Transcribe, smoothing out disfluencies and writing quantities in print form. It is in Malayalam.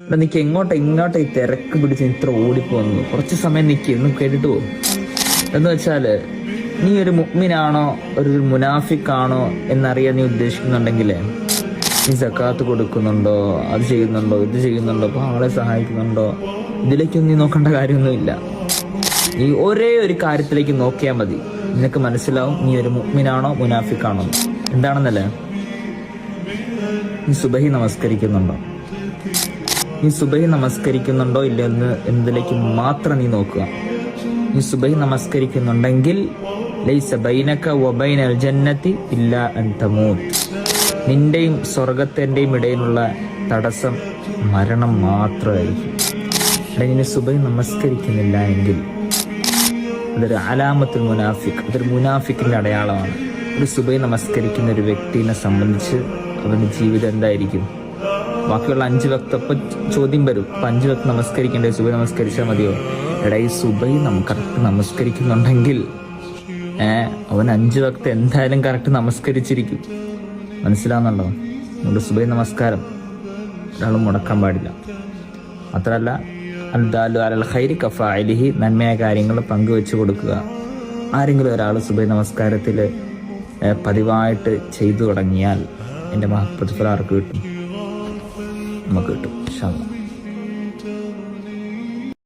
നിക്ക് എങ്ങോട്ട് ഈ തിരക്ക് പിടിച്ച് ഇത്ര ഓടിപ്പോന്നു? കുറച്ച് സമയം നിക്ക്, ഒന്ന് കേട്ടിട്ട് പോകും. എന്ന് വെച്ചാല് നീ ഒരു മുഅ്മിനാണോ ഒരു മുനാഫിക്കാണോ എന്നറിയാൻ നീ ഉദ്ദേശിക്കുന്നുണ്ടെങ്കിലേ, നീ സക്കാത്ത് കൊടുക്കുന്നുണ്ടോ, അത് ചെയ്യുന്നുണ്ടോ, ഇത് ചെയ്യുന്നുണ്ടോ, പാവങ്ങളെ സഹായിക്കുന്നുണ്ടോ, ഇതിലേക്കൊന്നും നീ നോക്കേണ്ട കാര്യമൊന്നുമില്ല. നീ ഒരേ ഒരു കാര്യത്തിലേക്ക് നോക്കിയാൽ മതി, നിനക്ക് മനസ്സിലാവും നീ ഒരു മുഅ്മിനാണോ മുനാഫിക്കാണോ. എന്താണെന്നല്ലേ, നീ സുബഹി നമസ്കരിക്കുന്നുണ്ടോ, നീ സുബഹി നമസ്കരിക്കുന്നുണ്ടോ ഇല്ലെന്ന് എന്നതിലേക്ക് മാത്രം നീ നോക്കുക. നീ സുബഹി നമസ്കരിക്കുന്നുണ്ടെങ്കിൽ ലൈസ ബൈനക വബൈനൽ ജന്നതി ഇല്ലാ അൻ തമൂത്, നിന്റെയും സ്വർഗത്തിന്റെയും ഇടയിലുള്ള തടസ്സം മരണം മാത്രമായിരിക്കും. നീ സുബഹി നമസ്കരിക്കുന്നില്ല എങ്കിൽ അതൊരു അലാമത്തുൽ മുനാഫിഖ്, അതൊരു മുനാഫിക്കിന്റെ അടയാളമാണ്. ഒരു സുബഹി നമസ്കരിക്കുന്ന ഒരു വ്യക്തിനെ സംബന്ധിച്ച് അവന്റെ ജീവിതം എന്തായിരിക്കും? ബാക്കിയുള്ള 5 വക്ത് അപ്പൊ ചോദ്യം വരും, 5 വക്ത് നമസ്കരിക്കണ്ടേ, സുബഹി നമസ്കരിച്ചാൽ മതിയോ? എടാ, ഈ സുബഹി കറക്റ്റ് നമസ്കരിക്കുന്നുണ്ടെങ്കിൽ അവൻ 5 വക്ത് എന്തായാലും കറക്റ്റ് നമസ്കരിച്ചിരിക്കും. മനസ്സിലാവുന്നുണ്ടോ? നമ്മുടെ സുബഹി നമസ്കാരം ഒരാളും മുടക്കാൻ പാടില്ല. മാത്രമല്ല അൽദാലു അലൽ ഖൈരി കഫാഇലിഹി, നന്മയായ കാര്യങ്ങൾ പങ്കുവെച്ചു കൊടുക്കുക. ആരെങ്കിലും ഒരാൾ സുബഹി നമസ്കാരത്തിൽ പതിവായിട്ട് ചെയ്തു തുടങ്ങിയാൽ എൻ്റെ പ്രതിഫലം ആർക്ക് കിട്ടും? നമുക്ക് കിട്ടും ഇൻഷാ അല്ലാഹ്.